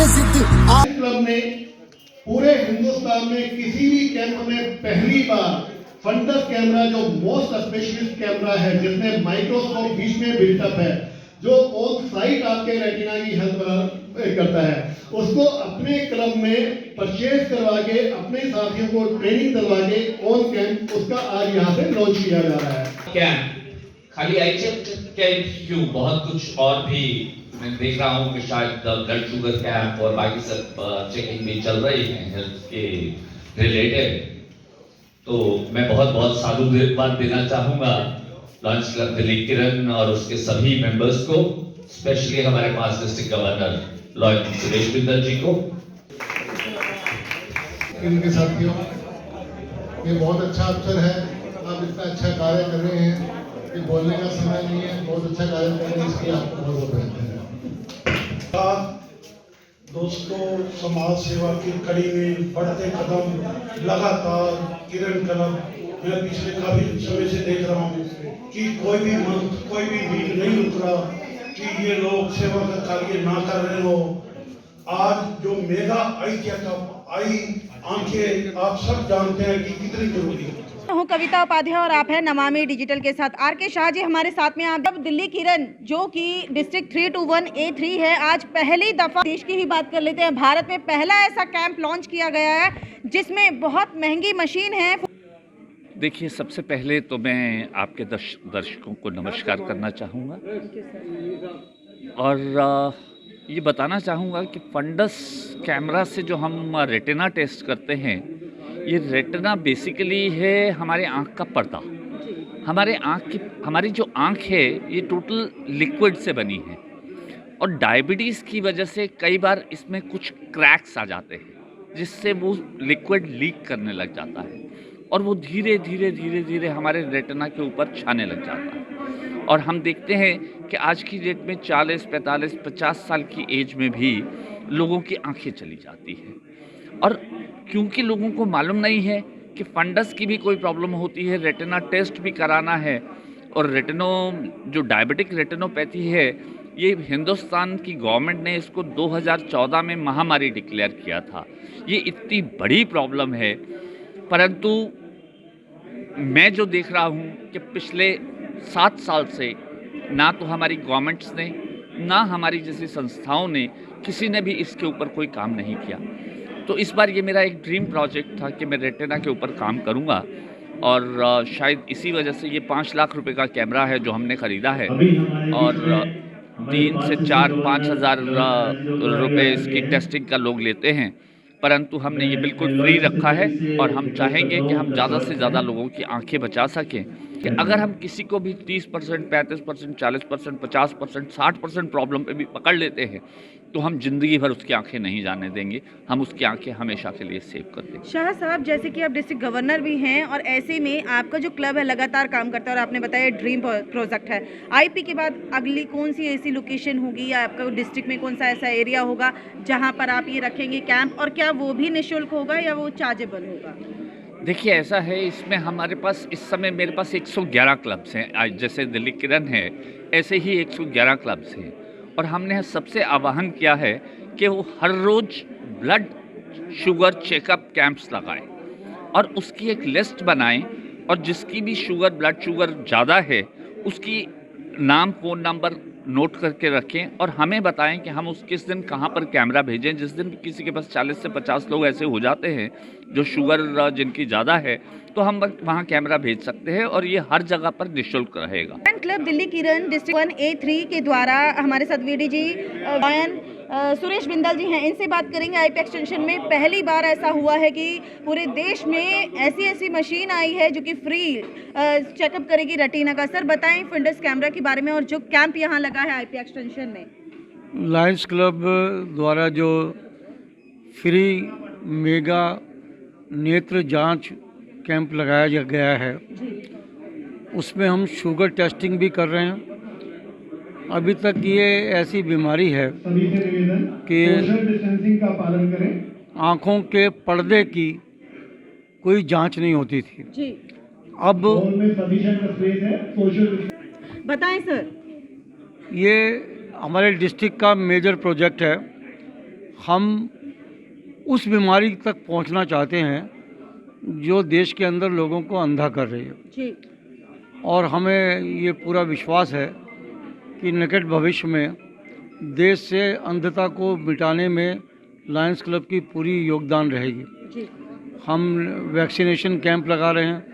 Club ने पूरे हिंदुस्तान में किसी भी कैंप में पहली बार फंडस कैमरा जो मोस्ट स्पेशलिस्ट कैमरा है, जिसमें माइक्रोस्कोप बीच में बिल्टअप है, जो ऑन साइट आपके रेटिना की हेल्प करता है, उसको अपने क्लब में परचेज करवा के अपने साथियों को ट्रेनिंग करवा के ऑन कैंप उसका आज यहाँ पे लॉन्च किया जा रहा है। कैंप खाली आईचेक कैंप क्यों, बहुत कुछ और भी मैं देख रहा हूँ कि शायद ब्लड शुगर कैंप और बाकी सब चेकिंग भी चल रही है हेल्थ के रिलेटेड। तो मैं बहुत बहुत साधुवाद देना चाहूँगा लॉन्च क्लब दिल्ली किरण और उसके सभी मेंबर्स को, स्पेशली हमारे पास district governor Lloyd Suresh Bindal ji को। इनके साथियों, ये बहुत अच्छा अवसर है, आप इतना अच्छा कार्य कर रहे हैं कि बोलने का समय नहीं है, बहुत अच्छा कार्य कर रहे हैं, इसके लिए आपको बहुत बहुत धन्यवाद। दोस्तों, समाज सेवा की कड़ी में बढ़ते कदम लगातार किरण क्लब, मैं पिछले काफी समय से देख रहा हूँ कि कोई भी मंथ, कोई भी वीक नहीं रुक रहा कि ये लोग सेवा का कार्य ना कर रहे हो। आज जो मेगा आई चेकअप, आई आंखें, आप सब जानते हैं कि कितनी जरूरी है। हूँ कविता उपाध्याय और आप हैं नमामि डिजिटल के साथ। आर के शाह जी हमारे साथ में। आप जब दिल्ली किरण जो कि डिस्ट्रिक्ट 321A3 है, आज पहली दफा देश की ही बात कर लेते हैं, भारत में पहला ऐसा कैंप लॉन्च किया गया है जिसमें बहुत महंगी मशीन है। देखिए, सबसे पहले तो मैं आपके दर्शकों को नमस्कार करना चाहूँगा और ये बताना चाहूँगा कि फंडस कैमरा से जो हम रेटिना टेस्ट करते हैं, ये रेटिना बेसिकली है हमारे आँख का पर्दा। हमारी जो आँख है ये टोटल लिक्विड से बनी है और डायबिटीज़ की वजह से कई बार इसमें कुछ क्रैक्स आ जाते हैं, जिससे वो लिक्विड लीक करने लग जाता है और वो धीरे धीरे हमारे रेटिना के ऊपर छाने लग जाता है। और हम देखते हैं कि आज की डेट में 40, 45, 50 साल की एज में भी लोगों की आंखें चली जाती हैं। और क्योंकि लोगों को मालूम नहीं है कि फंडस की भी कोई प्रॉब्लम होती है, रेटिना टेस्ट भी कराना है। और जो डायबिटिक रेटिनोपैथी है, ये हिंदुस्तान की गवर्नमेंट ने इसको 2014 में महामारी डिक्लेयर किया था। ये इतनी बड़ी प्रॉब्लम है, परंतु मैं जो देख रहा हूँ कि पिछले 7 साल से ना तो हमारी गवर्नमेंट्स ने, ना हमारी जैसी संस्थाओं ने, किसी ने भी इसके ऊपर कोई काम नहीं किया। तो इस बार ये मेरा एक ड्रीम प्रोजेक्ट था कि मैं रेटिना के ऊपर काम करूँगा और शायद इसी वजह से ये 5 लाख रुपए का कैमरा है जो हमने ख़रीदा है और 3 से 4-5 हज़ार रुपये इसकी टेस्टिंग का लोग लेते हैं, परंतु हमने ये बिल्कुल फ्री रखा है और हम चाहेंगे कि हम ज़्यादा से ज़्यादा लोगों की आंखें बचा सकें। कि अगर हम किसी को भी 30%, 35%, 40%, 50%, 60% प्रॉब्लम पे भी पकड़ लेते हैं तो हम ज़िंदगी भर उसकी आंखें नहीं जाने देंगे, हम उसकी आंखें हमेशा के लिए सेव कर देंगे। शाह साहब, जैसे कि आप डिस्ट्रिक्ट गवर्नर भी हैं और ऐसे में आपका जो क्लब है लगातार काम करता है और आपने बताया ड्रीम प्रोजेक्ट है, आईपी के बाद अगली कौन सी ऐसी लोकेशन होगी या आपका डिस्ट्रिक्ट में कौन सा ऐसा एरिया होगा जहाँ पर आप ये रखेंगे कैंप, और क्या वो भी निःशुल्क होगा या वो चार्जेबल होगा? देखिए, ऐसा है, इसमें हमारे पास इस समय मेरे पास 111 क्लब्स हैं। आज जैसे दिल्ली किरण है, ऐसे ही 111 क्लब्स हैं और हमने सबसे आह्वान किया है कि वो हर रोज़ ब्लड शुगर चेकअप कैंप्स लगाएं और उसकी एक लिस्ट बनाएं और जिसकी भी ब्लड शुगर ज़्यादा है उसकी नाम, फ़ोन नंबर नोट करके रखें और हमें बताएं कि हम किस दिन कहां पर कैमरा भेजें। जिस दिन किसी के पास 40 से 50 लोग ऐसे हो जाते हैं जो शुगर जिनकी ज़्यादा है, तो हम वहां कैमरा भेज सकते हैं और ये हर जगह पर निःशुल्क रहेगा। क्लब दिल्ली किरण डिस्ट्रिक्ट 1A3 के द्वारा हमारे साथ वीडी जी सुरेश बिंदल जी हैं, इनसे बात करेंगे। आईपी एक्सटेंशन में पहली बार ऐसा हुआ है कि पूरे देश में ऐसी मशीन आई है जो कि फ्री चेकअप करेगी रेटिना का। सर बताएं फंडस कैमरा के बारे में और जो कैंप यहाँ लगा है आईपी एक्सटेंशन में। लायंस क्लब द्वारा जो फ्री मेगा नेत्र जांच कैंप लगाया गया है, उसमें हम शुगर टेस्टिंग भी कर रहे हैं। अभी तक ये ऐसी बीमारी है कि आँखों के पर्दे की कोई जांच नहीं होती थी जी। अब बताएं सर। ये हमारे डिस्ट्रिक्ट का मेजर प्रोजेक्ट है हम उस बीमारी तक पहुंचना चाहते हैं जो देश के अंदर लोगों को अंधा कर रही है जी और हमें ये पूरा विश्वास है कि निकट भविष्य में देश से अंधता को मिटाने में लायंस क्लब की पूरी योगदान रहेगी। जी हम वैक्सीनेशन कैंप लगा रहे हैं,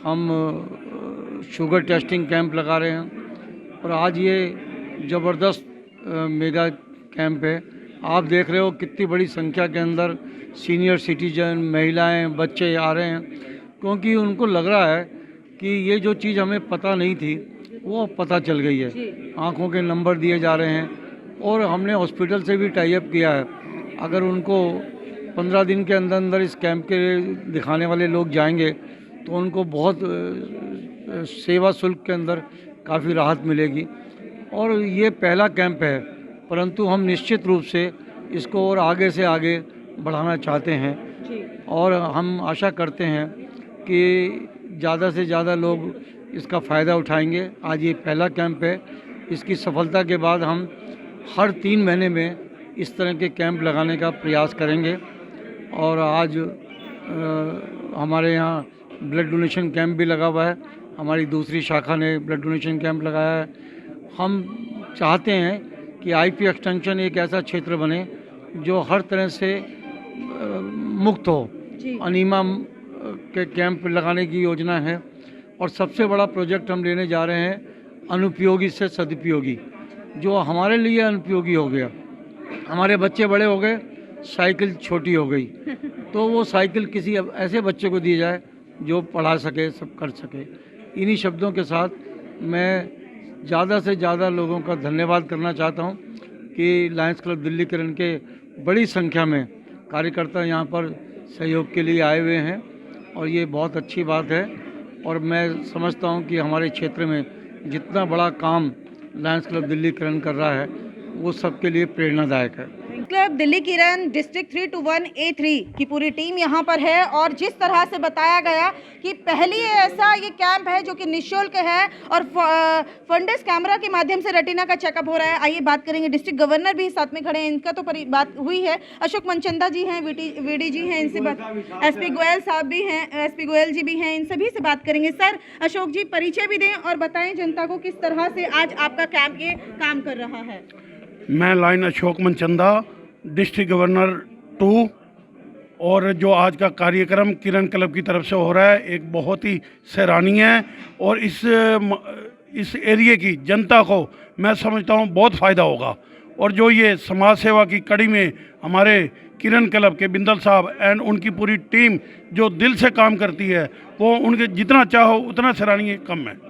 हम शुगर टेस्टिंग कैंप लगा रहे हैं और आज ये ज़बरदस्त मेगा कैंप है। आप देख रहे हो कितनी बड़ी संख्या के अंदर सीनियर सिटीजन, महिलाएं, बच्चे आ रहे हैं क्योंकि उनको लग रहा है कि ये जो चीज़ हमें पता नहीं थी वो अब पता चल गई है। आँखों के नंबर दिए जा रहे हैं और हमने हॉस्पिटल से भी टाई अप किया है। अगर उनको 15 दिन के अंदर अंदर इस कैंप के दिखाने वाले लोग जाएंगे तो उनको बहुत सेवा शुल्क के अंदर काफ़ी राहत मिलेगी और ये पहला कैंप है, परंतु हम निश्चित रूप से इसको और आगे से आगे बढ़ाना चाहते हैं और हम आशा करते हैं कि ज़्यादा से ज़्यादा लोग इसका फ़ायदा उठाएंगे। आज ये पहला कैंप है, इसकी सफलता के बाद हम हर 3 महीने में इस तरह के कैंप लगाने का प्रयास करेंगे और आज हमारे यहाँ ब्लड डोनेशन कैंप भी लगा हुआ है। हमारी दूसरी शाखा ने ब्लड डोनेशन कैंप लगाया है। हम चाहते हैं कि आईपी एक्सटेंशन एक ऐसा क्षेत्र बने जो हर तरह से मुक्त हो। अनीमा के कैंप लगाने की योजना है और सबसे बड़ा प्रोजेक्ट हम लेने जा रहे हैं अनुपयोगी से सदुपयोगी। जो हमारे लिए अनुपयोगी हो गया, हमारे बच्चे बड़े हो गए, साइकिल छोटी हो गई, तो वो साइकिल किसी ऐसे बच्चे को दी जाए जो पढ़ा सके, सब कर सके। इन्हीं शब्दों के साथ मैं ज़्यादा से ज़्यादा लोगों का धन्यवाद करना चाहता हूँ कि लायंस क्लब दिल्ली किरण के बड़ी संख्या में कार्यकर्ता यहाँ पर सहयोग के लिए आए हुए हैं और ये बहुत अच्छी बात है और मैं समझता हूँ कि हमारे क्षेत्र में जितना बड़ा काम लायंस क्लब दिल्ली किरण कर रहा है वो सबके लिए प्रेरणादायक है। क्लब दिल्ली किरण डिस्ट्रिक्ट 321A3 की पूरी टीम यहाँ पर है और जिस तरह से बताया गया कि पहली ऐसा ये कैंप है जो कि निःशुल्क है और फंडस कैमरा के माध्यम से रेटिना का चेकअप हो रहा है। आइए बात करेंगे, डिस्ट्रिक्ट गवर्नर भी साथ में खड़े हैं, इनका तो बात हुई है। अशोक मनचंदा जी हैं, वीडी जी हैं, इनसे बात, एसपी गोयल साहब भी हैं, एसपी गोयल जी भी हैं, इन सभी से बात करेंगे। सर अशोक जी परिचय भी दें और बताएं जनता को किस तरह से आज आपका कैंप ये काम कर रहा है। मैं line Ashok Manchanda, district governor 2 और जो आज का कार्यक्रम किरण क्लब की तरफ से हो रहा है एक बहुत ही सराहनीय है और इस एरिया की जनता को मैं समझता हूँ बहुत फ़ायदा होगा और जो ये समाज सेवा की कड़ी में हमारे किरण क्लब के बिंदल साहब एंड उनकी पूरी टीम जो दिल से काम करती है वो उनके जितना चाहो उतना सराहनीय कम है।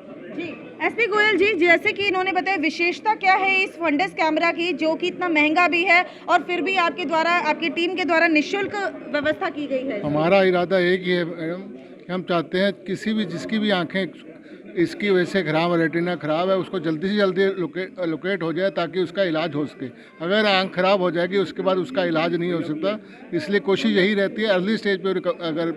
एसपी गोयल जी, जैसे कि इन्होंने बताया विशेषता क्या है इस फंडस कैमरा की जो कि इतना महंगा भी है और फिर भी आपके द्वारा, आपकी टीम के द्वारा निःशुल्क व्यवस्था की गई है? हमारा इरादा एक ही है मैडम कि हम चाहते हैं किसी भी जिसकी भी आंखें इसकी वजह से खराब है, रेटिना खराब है, उसको जल्दी से जल्दी लोकेट हो जाए ताकि उसका इलाज हो सके। अगर आंख खराब हो जाएगी उसके बाद उसका इलाज नहीं हो सकता, इसलिए कोशिश यही रहती है अर्ली स्टेज पर अगर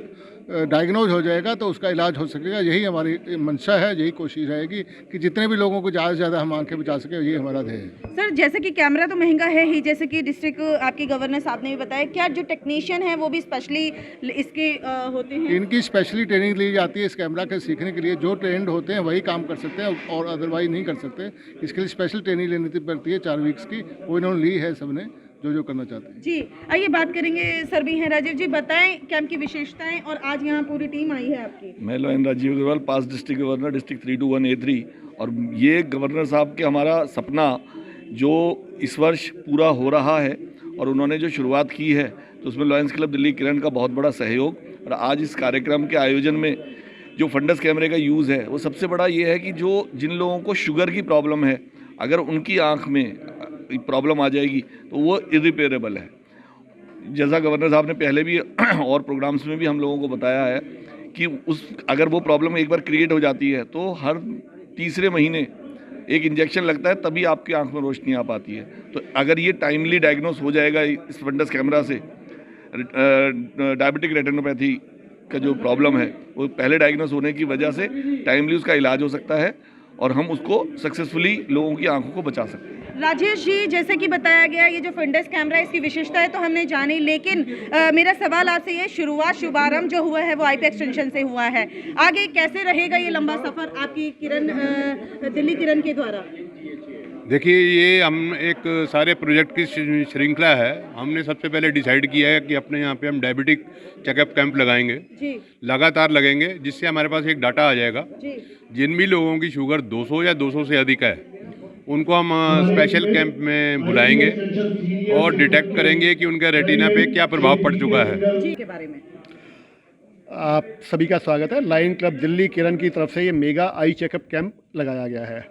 डायग्नोज हो जाएगा तो उसका इलाज हो सकेगा। यही हमारी मंशा है, यही कोशिश रहेगी कि जितने भी लोगों को ज़्यादा से ज़्यादा हम आंखें बचा सकें, यही हमारा ध्येय है। सर जैसे कि कैमरा तो महंगा है ही, जैसे कि डिस्ट्रिक्ट आपके गवर्नर साहब ने भी बताया, क्या जो टेक्नीशियन है वो भी स्पेशली इसके होते हैं? इनकी स्पेशली ट्रेनिंग ली जाती है इस कैमरा के सीखने के लिए। जो ट्रेंड होते हैं वही काम कर सकते हैं और अदरवाइज नहीं कर सकते। इसके लिए स्पेशल ट्रेनिंग लेनी पड़ती है 4 वीक्स की, वो इन्होंने ली है सबने जो करना चाहते हैं। जी आइए बात करेंगे, सर भी हैं, राजीव जी बताएं कैंप की विशेषताएं और आज यहाँ पूरी टीम आई है आपकी। मैं Lion Rajiv Agarwal, past district governor district 321A3 और ये गवर्नर साहब के हमारा सपना जो इस वर्ष पूरा हो रहा है और उन्होंने जो शुरुआत की है तो उसमें लायंस क्लब दिल्ली किरण का बहुत बड़ा सहयोग। और आज इस कार्यक्रम के आयोजन में जो फंडस कैमरे का यूज़ है वो सबसे बड़ा ये है कि जो जिन लोगों को शुगर की प्रॉब्लम है, अगर उनकी आँख में प्रॉब्लम आ जाएगी तो वो इरिपेरेबल है। जैसा गवर्नर साहब ने पहले भी और प्रोग्राम्स में भी हम लोगों को बताया है कि अगर वो प्रॉब्लम एक बार क्रिएट हो जाती है तो हर तीसरे महीने एक इंजेक्शन लगता है, तभी आपकी आंख में रोशनी आ पाती है। तो अगर ये टाइमली डायग्नोस हो जाएगा इस फंडस कैमरा से, डायबिटिक रेटिनोपैथी का जो प्रॉब्लम है वो पहले डायग्नोस होने की वजह से टाइमली उसका इलाज हो सकता है और हम उसको सक्सेसफुली लोगों की आंखों को बचा सकते हैं। राजेश जी, जैसे कि बताया गया, ये जो फिंडस कैमरा है इसकी विशेषता है तो हमने जानी, लेकिन मेरा सवाल आपसे ये, शुभारंभ जो हुआ है वो आईपी एक्सटेंशन से हुआ है, आगे कैसे रहेगा ये लंबा सफर आपकी दिल्ली किरण के द्वारा? देखिए, ये हम एक सारे प्रोजेक्ट की श्रृंखला है। हमने सबसे पहले डिसाइड किया है कि अपने यहाँ पे हम डायबिटिक चेकअप कैंप लगाएंगे जी, लगातार लगेंगे, जिससे हमारे पास एक डाटा आ जाएगा। जी, जिन भी लोगों की शुगर 200 या 200 से अधिक है उनको हम स्पेशल कैंप में बुलाएंगे और डिटेक्ट करेंगे कि उनके रेटिना पे क्या प्रभाव पड़ चुका है। जी के बारे में आप सभी का स्वागत है। लायन क्लब दिल्ली किरण की तरफ से ये मेगा आई चेकअप कैंप लगाया गया है।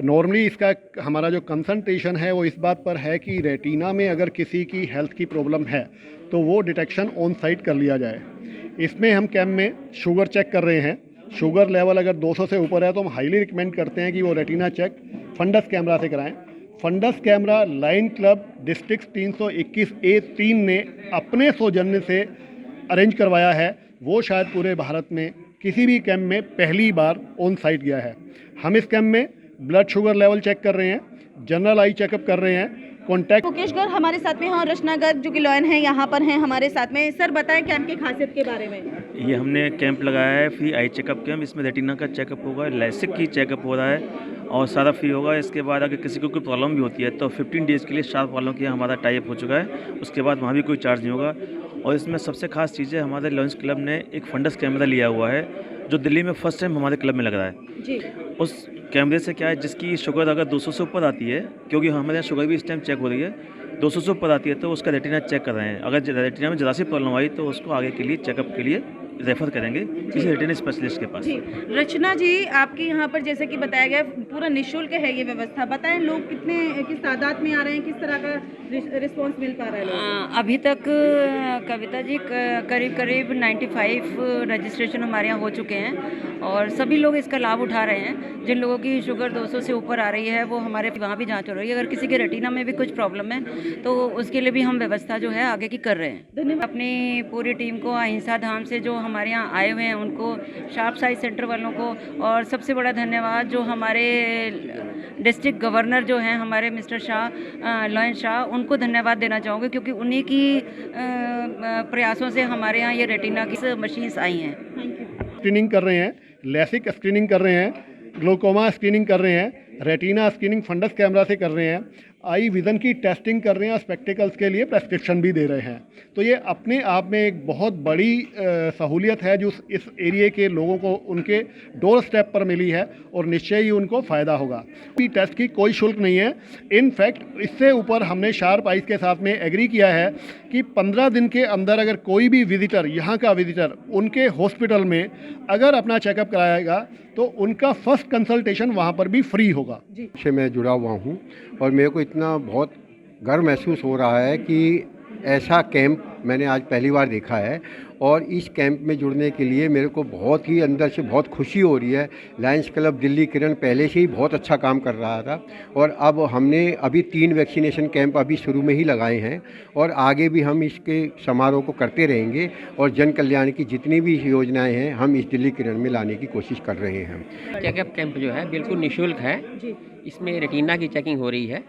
नॉर्मली इसका हमारा जो कंसंट्रेशन है वो इस बात पर है कि रेटिना में अगर किसी की हेल्थ की प्रॉब्लम है तो वो डिटेक्शन ऑन साइट कर लिया जाए। इसमें हम कैंप में शुगर चेक कर रहे हैं। शुगर लेवल अगर 200 से ऊपर है तो हम हाईली रिकमेंड करते हैं कि वो रेटिना चेक फंडस कैमरा से कराएं। Fundus camera Lion Club district 321A3 ने अपने सौजन्य से अरेंज करवाया है। वो शायद पूरे भारत में किसी भी कैंप में पहली बार ऑन साइट गया है। हम इस कैंप में ब्लड शुगर लेवल चेक कर रहे हैं, जनरल आई चेकअप कर रहे हैं, कॉन्टैक्ट। मुकेश गर्ग हमारे साथ में हैं और रचना गर्ग जो कि लॉयन है यहाँ पर हैं हमारे साथ में। सर बताएं कैंप की खासियत के बारे में। ये हमने कैंप लगाया है फ्री आई चेकअप कैंप। इसमें रेटिना का चेकअप होगा, लैसिक की चेकअप हो रहा है और सारा फ्री होगा। इसके बाद अगर किसी को कोई प्रॉब्लम भी होती है तो 15 डेज़ के लिए शार्प वालों के हमारा टाइप हो चुका है। उसके बाद वहाँ भी कोई चार्ज नहीं होगा। और इसमें सबसे खास चीज़ है, हमारे लॉयंस क्लब ने एक फंडस कैमरा लिया हुआ है जो दिल्ली में फर्स्ट टाइम हमारे क्लब में लग रहा है जी। उस कैमरे से क्या है, जिसकी शुगर अगर 200 से ऊपर आती है, क्योंकि हमारे यहाँ शुगर भी इस टाइम चेक हो रही है, 200 से ऊपर आती है तो उसका रेटिना चेक कर रहे हैं। अगर रेटिना में ज़रा सी प्रॉब्लम आई तो उसको आगे के लिए चेकअप के लिए रेफर करेंगे किसी रेटिना स्पेशलिस्ट के पास। जी। रचना जी, आपके यहाँ पर जैसे कि बताया गया पूरा निःशुल्क है ये व्यवस्था, बताएं लोग किस तादाद में आ रहे हैं, किस तरह का रिस्पांस मिल पा रहा है लोगों? अभी तक कविता जी करीब 95 रजिस्ट्रेशन हमारे यहाँ हो चुके हैं और सभी लोग इसका लाभ उठा रहे हैं। जिन लोगों की शुगर 200 से ऊपर आ रही है वो हमारे वहाँ भी जांच हो रही है। अगर किसी के रेटिना में भी कुछ प्रॉब्लम है तो उसके लिए भी हम व्यवस्था जो है आगे की कर रहे हैं। धन्यवाद। अपनी पूरी टीम को, अहिंसा धाम से जो हमारे यहाँ आए हुए हैं उनको, शार्प साइज सेंटर वालों को, और सबसे बड़ा धन्यवाद जो हमारे डिस्ट्रिक्ट गवर्नर जो हैं हमारे मिस्टर शाह, लॉयन शाह, उनको धन्यवाद देना चाहूँगी क्योंकि उन्हीं की प्रयासों से हमारे यहाँ ये रेटिना की मशीन्स आई हैं। स्क्रीनिंग कर रहे हैं, लैसिक स्क्रीनिंग कर रहे हैं, ग्लोकोमा स्क्रीनिंग कर रहे हैं, रेटिना स्क्रीनिंग फंडस कैमरा से कर रहे हैं, आई विज़न की टेस्टिंग कर रहे हैं और स्पेक्टिकल्स के लिए प्रेस्क्रिप्शन भी दे रहे हैं। तो ये अपने आप में एक बहुत बड़ी सहूलियत है जो इस एरिया के लोगों को उनके डोर स्टेप पर मिली है और निश्चय ही उनको फ़ायदा होगा। टेस्ट की कोई शुल्क नहीं है। इनफैक्ट इससे ऊपर हमने शार्प आइज के साथ में एग्री किया है कि 15 दिन के अंदर अगर कोई भी विजिटर, यहाँ का विजिटर, उनके हॉस्पिटल में अगर अपना चेकअप कराएगा तो उनका फर्स्ट कंसल्टेशन वहाँ पर भी फ्री होगा। से मैं जुड़ा हुआ हूँ और मेरे को इतना बहुत गर्व महसूस हो रहा है कि ऐसा कैंप मैंने आज पहली बार देखा है और इस कैंप में जुड़ने के लिए मेरे को बहुत ही अंदर से बहुत खुशी हो रही है। लायंस क्लब दिल्ली किरण पहले से ही बहुत अच्छा काम कर रहा था और अब हमने अभी 3 वैक्सीनेशन कैंप अभी शुरू में ही लगाए हैं और आगे भी हम इसके समारोह को करते रहेंगे और जन कल्याण की जितनी भी योजनाएं हैं हम इस दिल्ली किरण में लाने की कोशिश कर रहे हैं। चेकअप कैंप जो है बिल्कुल निःशुल्क है। इसमें रेटिना की चेकिंग हो रही है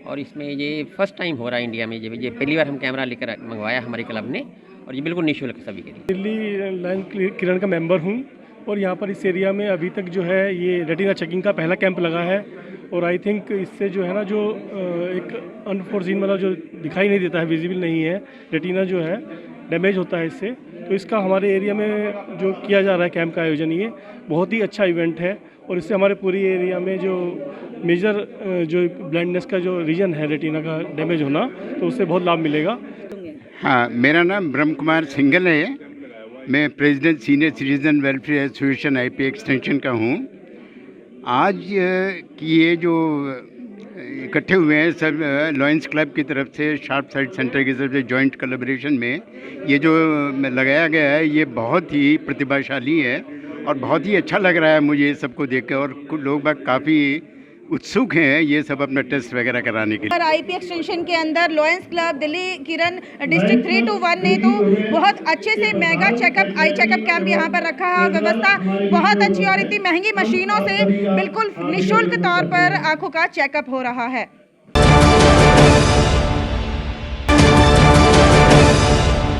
और इसमें ये फर्स्ट टाइम हो रहा है इंडिया में। ये पहली बार हम कैमरा लेकर मंगवाया हमारे क्लब ने और ये बिल्कुल निःशुल्क सभी के लिए। दिल्ली लायन किरण का मेंबर हूँ और यहाँ पर इस एरिया में अभी तक जो है ये रेटिना चेकिंग का पहला कैंप लगा है और आई थिंक इससे जो है ना जो एक अनफोर्सीन मतलब जो दिखाई नहीं देता है, विजिबल नहीं है, रेटिना जो है डैमेज होता है इससे। तो इसका हमारे एरिया में जो किया जा रहा है कैंप का आयोजन, ये बहुत ही अच्छा इवेंट है और इससे हमारे पूरी एरिया में जो मेजर जो ब्लाइंडनेस का जो रीजन है रेटिना का डैमेज होना, तो उससे बहुत लाभ मिलेगा। हाँ, मेरा नाम ब्रह्म कुमार सिंगल है। मैं president senior citizen welfare association IP extension का हूँ। आज की ये जो इकट्ठे हुए हैं सब लॉयंस क्लब की तरफ से, शार्प साइड सेंटर की तरफ से जॉइंट कोलैबोरेशन में ये जो लगाया गया है ये बहुत ही प्रतिभाशाली है और बहुत ही अच्छा लग रहा है मुझे सबको देख कर। और कुछ लोग बाग काफ़ी उत्सुक हैं ये सब अपना टेस्ट वगैरह कराने के लिए। और आईपी एक्सटेंशन के अंदर लॉयंस क्लब दिल्ली किरण डिस्ट्रिक्ट 321 ने तो बहुत अच्छे से mega checkup eye checkup camp यहाँ पर रखा है। व्यवस्था बहुत अच्छी और इतनी महंगी मशीनों से बिल्कुल निःशुल्क तौर पर आंखों का चेकअप हो रहा है।